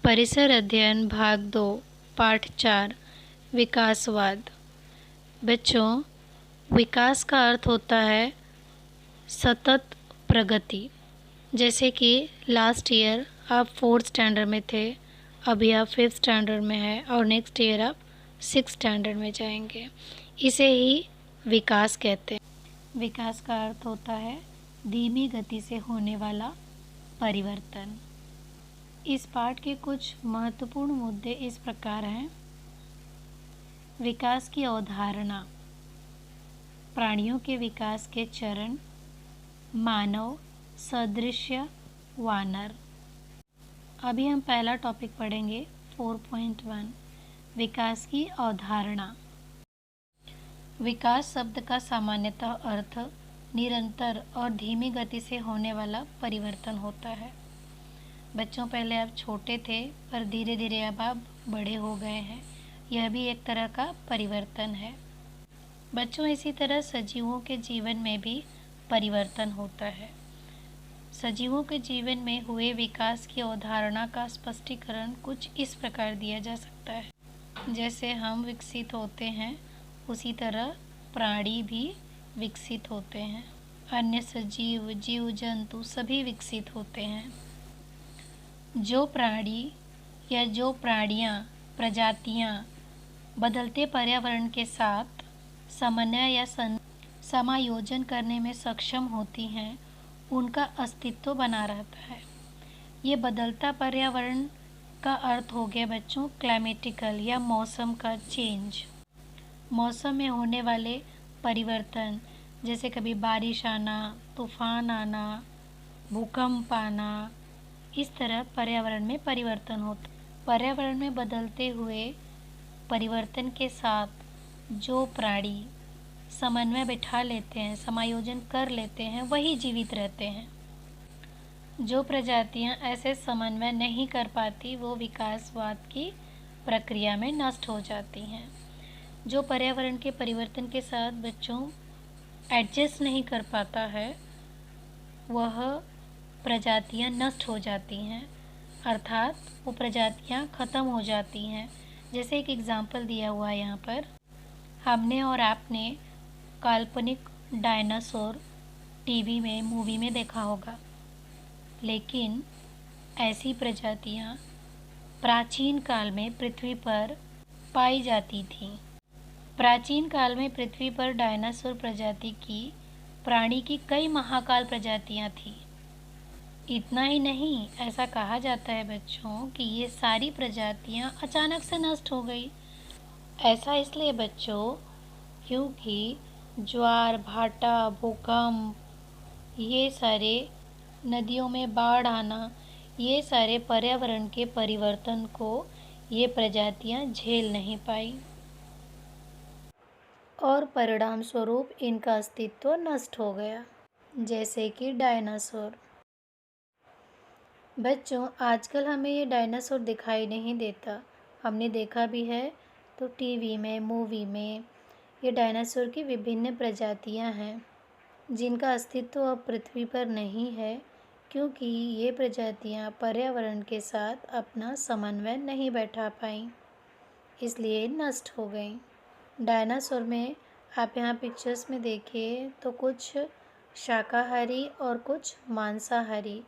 परिसर अध्ययन भाग 2 पाठ 4 विकासवाद। बच्चों, विकास का अर्थ होता है सतत प्रगति। जैसे कि लास्ट ईयर आप 4th स्टैंडर्ड में थे, अभी आप 5th स्टैंडर्ड में हैं और नेक्स्ट ईयर आप 6th स्टैंडर्ड में जाएंगे। इसे ही विकास कहते हैं। विकास का अर्थ होता है धीमी गति से होने वाला परिवर्तन। इस पाठ के कुछ महत्वपूर्ण मुद्दे इस प्रकार हैं। विकास की अवधारणा, प्राणियों के विकास के चरण, मानव सदृश्य वानर। अभी हम पहला टॉपिक पढ़ेंगे 4.1 विकास की अवधारणा। विकास शब्द का सामान्यतः अर्थ निरंतर और धीमी गति से होने वाला परिवर्तन होता है। बच्चों, पहले आप छोटे थे पर धीरे धीरे अब आप बड़े हो गए हैं। यह भी एक तरह का परिवर्तन है। बच्चों, इसी तरह सजीवों के जीवन में भी परिवर्तन होता है। सजीवों के जीवन में हुए विकास की अवधारणा का स्पष्टीकरण कुछ इस प्रकार दिया जा सकता है। जैसे हम विकसित होते हैं, उसी तरह प्राणी भी विकसित होते हैं। अन्य सजीव, जीव जंतु सभी विकसित होते हैं। जो प्राणी या जो प्राणियाँ, प्रजातियाँ बदलते पर्यावरण के साथ समन्वय या समायोजन करने में सक्षम होती हैं, उनका अस्तित्व बना रहता है। ये बदलता पर्यावरण का अर्थ हो गया बच्चों क्लाइमेटिकल या मौसम का चेंज। मौसम में होने वाले परिवर्तन, जैसे कभी बारिश आना, तूफान आना, भूकंप आना, इस तरह पर्यावरण में परिवर्तन होता है। पर्यावरण में बदलते हुए परिवर्तन के साथ जो प्राणी समन्वय बिठा लेते हैं, समायोजन कर लेते हैं, वही जीवित रहते हैं। जो प्रजातियां ऐसे समन्वय नहीं कर पाती, वो विकासवाद की प्रक्रिया में नष्ट हो जाती हैं। जो पर्यावरण के परिवर्तन के साथ बच्चों एडजस्ट नहीं कर पाता है, वह प्रजातियां नष्ट हो जाती हैं, अर्थात वो प्रजातियां ख़त्म हो जाती हैं। जैसे एक एग्जाम्पल दिया हुआ है यहाँ पर, हमने और आपने काल्पनिक डायनासोर टीवी में, मूवी में देखा होगा, लेकिन ऐसी प्रजातियां प्राचीन काल में पृथ्वी पर पाई जाती थीं। प्राचीन काल में पृथ्वी पर डायनासोर प्रजाति की प्राणी की कई महाकाल प्रजातियां थीं। इतना ही नहीं, ऐसा कहा जाता है बच्चों कि ये सारी प्रजातियां अचानक से नष्ट हो गई। ऐसा इसलिए बच्चों क्योंकि ज्वार भाटा, भूकंप, ये सारे नदियों में बाढ़ आना, ये सारे पर्यावरण के परिवर्तन को ये प्रजातियां झेल नहीं पाई और परिणाम स्वरूप इनका अस्तित्व नष्ट हो गया। जैसे कि डायनासोर। बच्चों, आजकल हमें ये डायनासोर दिखाई नहीं देता। हमने देखा भी है तो टीवी में, मूवी में ये डायनासोर की विभिन्न प्रजातियां हैं, जिनका अस्तित्व अब पृथ्वी पर नहीं है, क्योंकि ये प्रजातियां पर्यावरण के साथ अपना समन्वय नहीं बैठा पाईं, इसलिए नष्ट हो गईं। डायनासोर में आप यहाँ पिक्चर्स में देखिए तो कुछ शाकाहारी और कुछ मांसाहारी,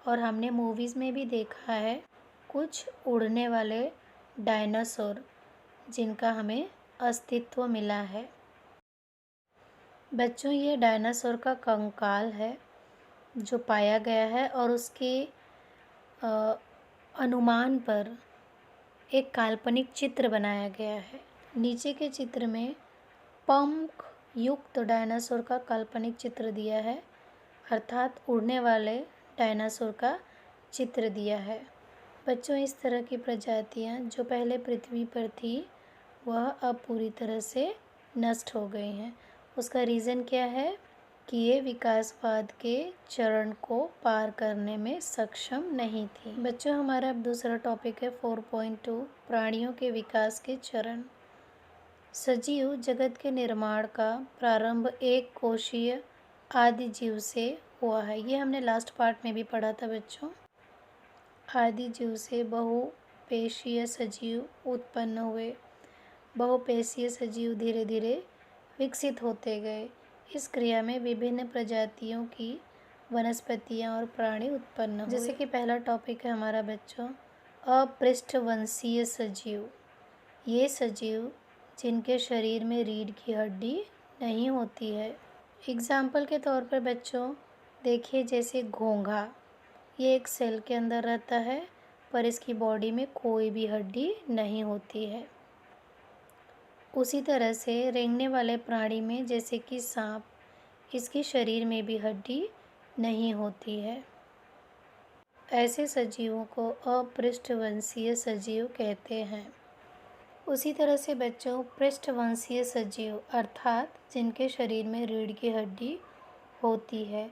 और हमने मूवीज़ में भी देखा है कुछ उड़ने वाले डायनासोर, जिनका हमें अस्तित्व मिला है। बच्चों, ये डायनासोर का कंकाल है जो पाया गया है, और उसके अनुमान पर एक काल्पनिक चित्र बनाया गया है। नीचे के चित्र में पंख युक्त डायनासोर का काल्पनिक चित्र दिया है, अर्थात उड़ने वाले डायनासोर का चित्र दिया है। बच्चों, इस तरह की प्रजातियां जो पहले पृथ्वी पर थी, वह अब पूरी तरह से नष्ट हो गई हैं। उसका रीज़न क्या है कि ये विकासवाद के चरण को पार करने में सक्षम नहीं थी। बच्चों, हमारा अब दूसरा टॉपिक है 4.2 प्राणियों के विकास के चरण। सजीव जगत के निर्माण का प्रारंभ एक कोशीय आदि जीव से हुआ है। ये हमने लास्ट पार्ट में भी पढ़ा था बच्चों। आदि जीव से बहु बहुपेशीय सजीव उत्पन्न हुए। बहुपेशीय सजीव धीरे धीरे विकसित होते गए। इस क्रिया में विभिन्न प्रजातियों की वनस्पतियाँ और प्राणी उत्पन्न हुए। जैसे कि पहला टॉपिक है हमारा बच्चों, अपृष्ठवंशीय सजीव। ये सजीव जिनके शरीर में रीढ़ की हड्डी नहीं होती है। एग्जाम्पल के तौर पर बच्चों देखिए, जैसे घोंघा, ये एक सेल के अंदर रहता है पर इसकी बॉडी में कोई भी हड्डी नहीं होती है। उसी तरह से रेंगने वाले प्राणी में जैसे कि सांप, इसकी शरीर में भी हड्डी नहीं होती है। ऐसे सजीवों को अपृष्ठवंशीय सजीव कहते हैं। उसी तरह से बच्चों पृष्ठवंशीय सजीव अर्थात जिनके शरीर में रीढ़ की हड्डी होती है।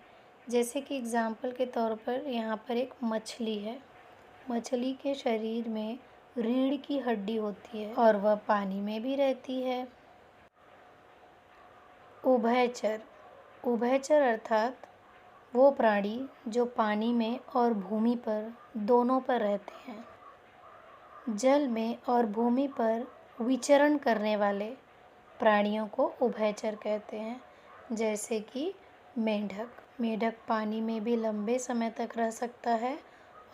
जैसे कि एग्जाम्पल के तौर पर यहाँ पर एक मछली है। मछली के शरीर में रीढ़ की हड्डी होती है और वह पानी में भी रहती है। उभयचर। उभयचर अर्थात वो प्राणी जो पानी में और भूमि पर दोनों पर रहते हैं। जल में और भूमि पर विचरण करने वाले प्राणियों को उभयचर कहते हैं। जैसे कि मेंढक। मेंढक पानी में भी लंबे समय तक रह सकता है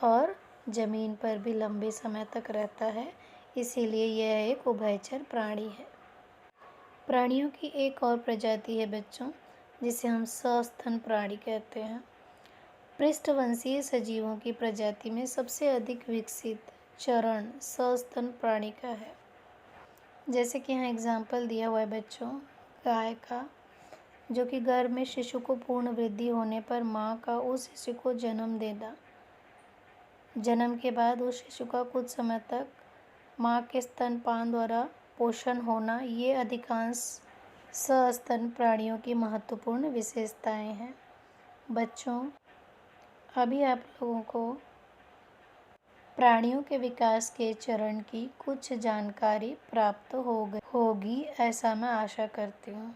और ज़मीन पर भी लंबे समय तक रहता है, इसीलिए यह एक उभयचर प्राणी है। प्राणियों की एक और प्रजाति है बच्चों, जिसे हम सस्तन प्राणी कहते हैं। पृष्ठवंशीय सजीवों की प्रजाति में सबसे अधिक विकसित चरण सस्तन प्राणी का है। जैसे कि यहाँ एग्जाम्पल दिया हुआ है बच्चों, गाय का, जो कि गर्भ में शिशु को पूर्ण वृद्धि होने पर माँ का उस शिशु को जन्म देना। जन्म के बाद उस शिशु का कुछ समय तक माँ के स्तनपान द्वारा पोषण होना, ये अधिकांश सस्तन प्राणियों की महत्वपूर्ण विशेषताएं हैं। बच्चों, अभी आप लोगों को प्राणियों के विकास के चरण की कुछ जानकारी प्राप्त होगी, ऐसा मैं आशा करती हूँ।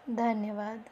धन्यवाद।